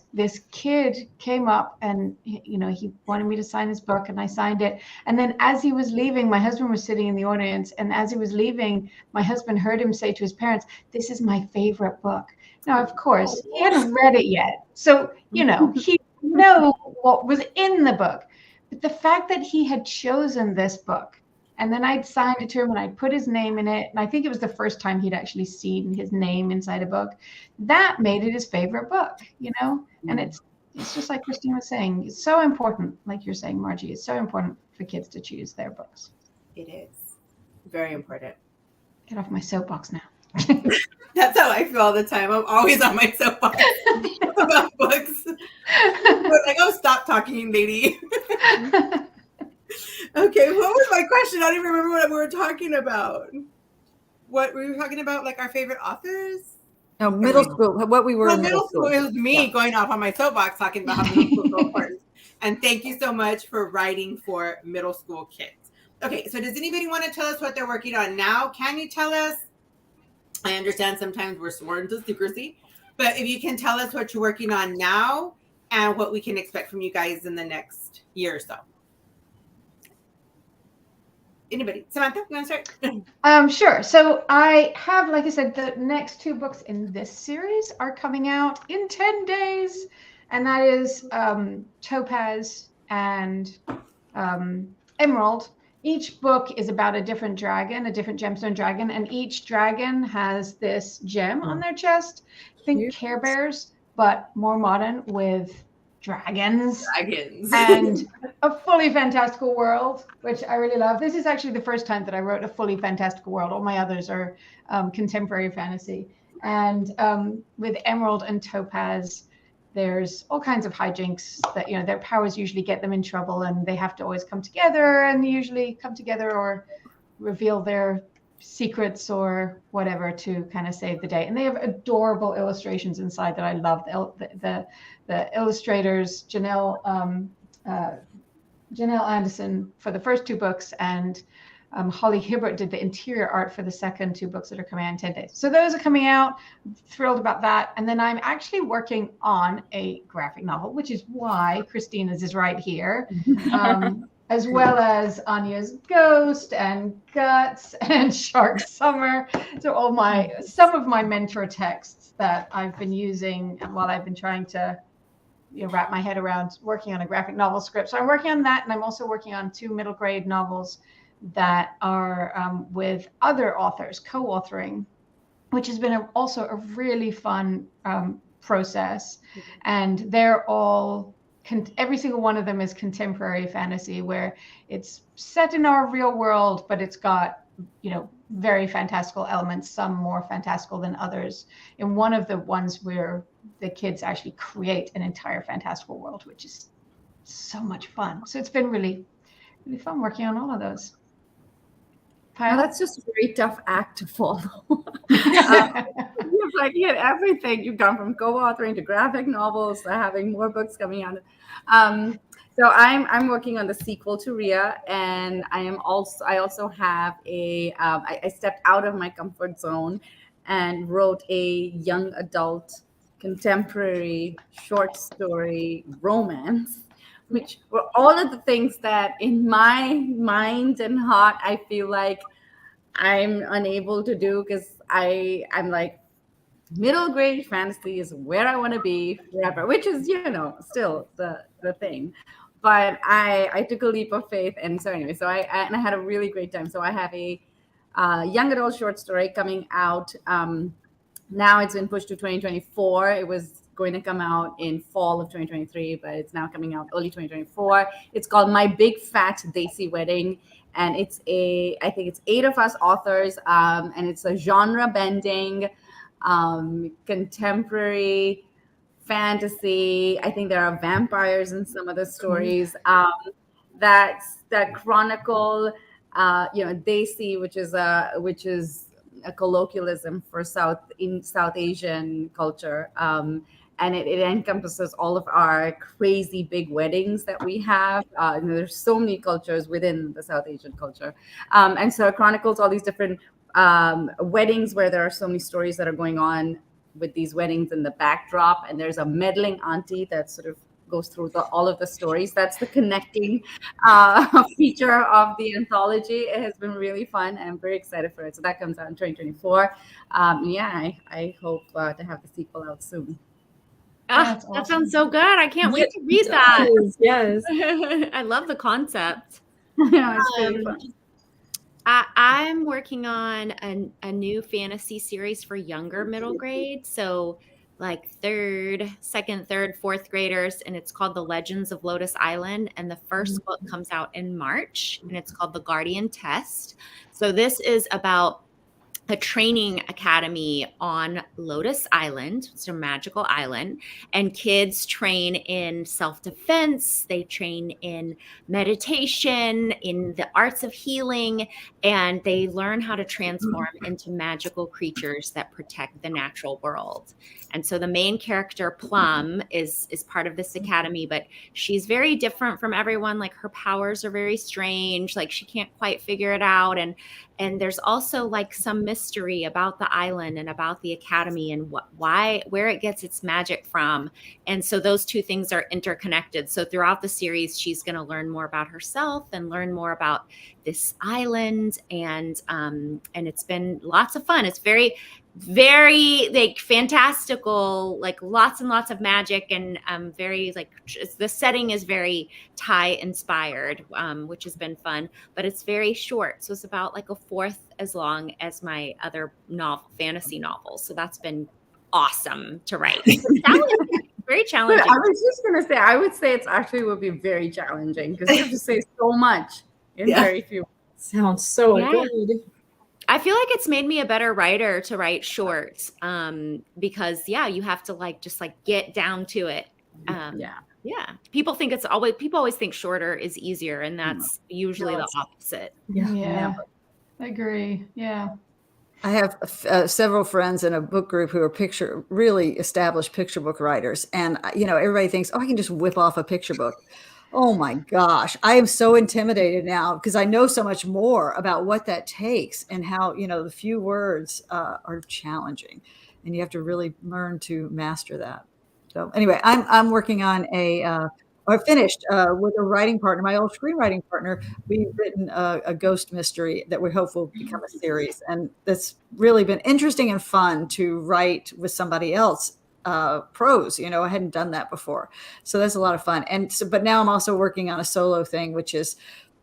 kid came up, and he wanted me to sign his book, and I signed it. And then as he was leaving, my husband was sitting in the audience, and as he was leaving, my husband heard him say to his parents, "This is my favorite book." Now, of course, he hadn't read it yet, so he didn't know what was in the book. But the fact that he had chosen this book And then I'd signed it to him and I'd put his name in it. And I think it was the first time he'd actually seen his name inside a book. That made it his favorite book, you know? And it's just like Christina was saying, it's so important, like you're saying, Margie, it's so important for kids to choose their books. It is very important. Get off my soapbox now. That's how I feel all the time. I'm always on my soapbox about books. But like, oh, stop talking, lady. Okay, what was my question? I don't even remember what we were talking about. What we were talking about, like our favorite authors? No, middle school. What we were Well, in middle school, it was me Yeah. going off on my soapbox talking about how middle school is so important. And thank you so much for writing for middle school kids. Okay, so does anybody want to tell us what they're working on now? Can you tell us? I understand sometimes we're sworn to secrecy, but if you can tell us what you're working on now and what we can expect from you guys in the next year or so. Anybody? Samantha, you want to start? Sure. So I have, like I said, the next 2 books in this series are coming out in 10 days. And that is Topaz and Emerald. Each book is about a different dragon, a different gemstone dragon. And each dragon has this gem on their chest. Think Care Bears, but more modern with dragons. And a fully fantastical world, which I really love. This is actually the first time that I wrote a fully fantastical world. All my others are contemporary fantasy. And with Emerald and Topaz, there's all kinds of hijinks that, you know, their powers usually get them in trouble and they have to always come together, and they usually come together or reveal their secrets or whatever to kind of save the day. And they have adorable illustrations inside that I love. The illustrators, Janelle Anderson for the first 2 books, and Holly Hibbert did the interior art for the second 2 books that are coming out in 10 days. So those are coming out. I'm thrilled about that. And then I'm actually working on a graphic novel, which is why Christina's is right here, as well as Anya's Ghost and Guts and Shark Summer. So some of my mentor texts that I've been using while I've been trying to wrap my head around working on a graphic novel script. So I'm working on that, and I'm also working on 2 middle grade novels that are with other authors, co-authoring, which has been also a really fun process. And they're all, every single one of them is contemporary fantasy, where it's set in our real world, but it's got, very fantastical elements, some more fantastical than others. In one of the ones where the kids actually create an entire fantastical world, which is so much fun. So it's been really, really fun working on all of those. Well, that's just a very tough act to follow. You've had everything. You've gone from co-authoring to graphic novels to having more books coming out. So I'm working on the sequel to Rhea, and I also have I stepped out of my comfort zone and wrote a young adult contemporary short story romance, which were all of the things that in my mind and heart I feel like I'm unable to do, because I'm like, middle grade fantasy is where I want to be forever, which is still the thing. But I took a leap of faith, and so anyway, so I had a really great time. So I have a young adult short story coming out. Now it's been pushed to 2024. It was going to come out in fall of 2023, but it's now coming out early 2024. It's called My Big Fat Desi Wedding, and I think it's 8 of us authors, and it's a genre bending contemporary fantasy. I think there are vampires in some of the stories that chronicle Desi, which is a colloquialism for South Asian culture, and it encompasses all of our crazy big weddings that we have. There's so many cultures within the South Asian culture, and so it chronicles all these different weddings where there are so many stories that are going on with these weddings in the backdrop, and there's a meddling auntie that sort of goes through all of the stories. That's the connecting feature of the anthology. It has been really fun, and I'm very excited for it. So that comes out in 2024. I hope to have the sequel out soon. Awesome. That sounds so good. I can't wait to read that. Yes. I love the concept. Yeah, it's really fun. I'm working on a new fantasy series for younger middle grade. So like second, third, fourth graders. And it's called The Legends of Lotus Island. And the first book comes out in March and it's called The Guardian Test. So this is about a training academy on Lotus Island. It's a magical island, and kids train in self-defense. They train in meditation, in the arts of healing, and they learn how to transform into magical creatures that protect the natural world. And so the main character, Plum, is part of this academy, but she's very different from everyone. Like her powers are very strange. Like she can't quite figure it out. And there's also like some mystery about the island and about the academy and where it gets its magic from. And so those two things are interconnected. So throughout the series, she's going to learn more about herself and learn more about this island. And it's been lots of fun. It's very like fantastical, like lots and lots of magic, and very like the setting is very Thai inspired, which has been fun, but it's very short. So it's about like a fourth as long as my other fantasy novels. So that's been awesome to write. Very challenging. I was just gonna say, I would say it's actually would be very challenging because you have to say so much in very few. Sounds so good. I feel like it's made me a better writer to write shorts, because you have to like just like get down to it. People always think shorter is easier, and that's usually the opposite. Yeah. I agree. Yeah. I have several friends in a book group who are really established picture book writers. And, everybody thinks, I can just whip off a picture book. Oh my gosh. I am so intimidated now because I know so much more about what that takes and how, the few words are challenging, and you have to really learn to master that. So anyway, I'm working on I finished with a writing partner, my old screenwriting partner. We've written a ghost mystery that we hope will become a series. And that's really been interesting and fun to write with somebody else, prose. I hadn't done that before. So that's a lot of fun. But now I'm also working on a solo thing, which is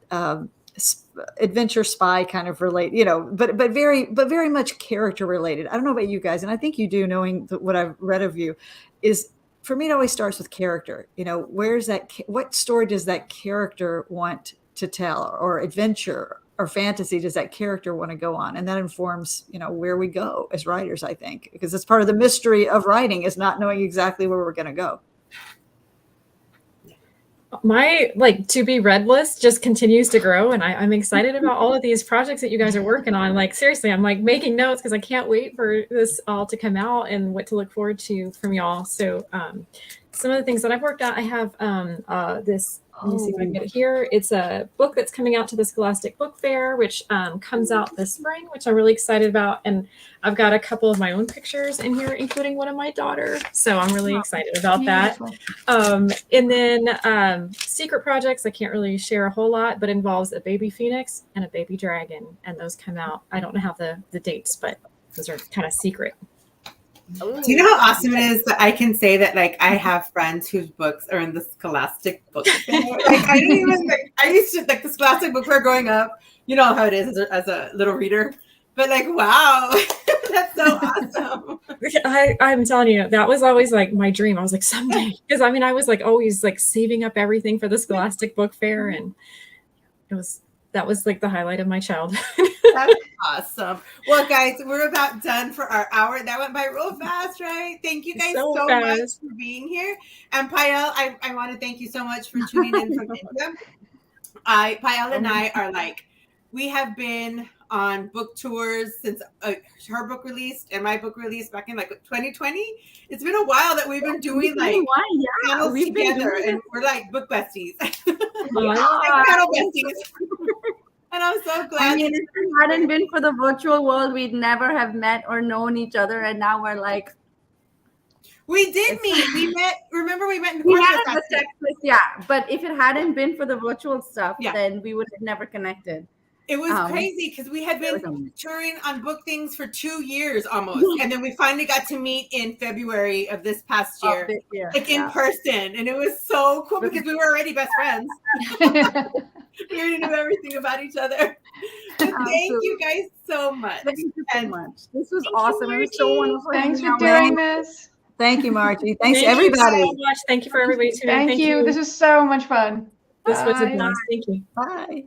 adventure spy kind of related, but very much character related. I don't know about you guys, and I think you do, knowing what I've read of you, is for me, it always starts with character. What story does that character want to tell, or adventure or fantasy does that character want to go on? And that informs, where we go as writers, I think, because it's part of the mystery of writing is not knowing exactly where we're going to go. My to be read list just continues to grow, and I'm excited about all of these projects that you guys are working on. Like seriously, I'm making notes because I can't wait for this all to come out and what to look forward to from y'all. So some of the things that I've worked on, I have this. Let me see if I can get it here. It's a book that's coming out to the Scholastic Book Fair, which comes out this spring, which I'm really excited about. And I've got a couple of my own pictures in here, including one of my daughter. So I'm really excited about that. And then secret projects, I can't really share a whole lot, but involves a baby phoenix and a baby dragon. And those come out. I don't have the dates, but those are kind of secret. Do you know how awesome it is that I can say that I have friends whose books are in the Scholastic Book Fair? I used to the Scholastic Book Fair growing up. You know how it is as a little reader, but wow, that's so awesome. I'm telling you, that was always my dream. I was someday, because I was always saving up everything for the Scholastic Book Fair, and that was the highlight of my childhood. That's awesome. Well, guys, we're about done for our hour. That went by real fast, right? Thank you guys so much for being here. And Payal, I want to thank you so much for tuning in from India. Payal and I are we have been on book tours since her book released and my book released back in 2020. It's been a while that we've been doing panels together, and we're book besties. Panel besties. And I'm so glad. If it hadn't been for the virtual world, we'd never have met or known each other. And now we're we did meet. We met. Remember, we met in we had the Texas, but if it hadn't been for the virtual stuff, then we would have never connected. It was crazy because we had been touring on book things for 2 years almost. And then we finally got to meet in February of this past year, in person. And it was so cool because we were already best friends. We already knew everything about each other. But thank you guys so much. Thank you so much. This was Thank you, awesome. It was so Margie. wonderful. Thanks hanging for out with doing you. this. Thank you, Margie. Thanks Thank everybody. you so much. Thank you for everybody tuning in. Thank you. This was so much fun. This was a Bye. blast. Thank you. Bye.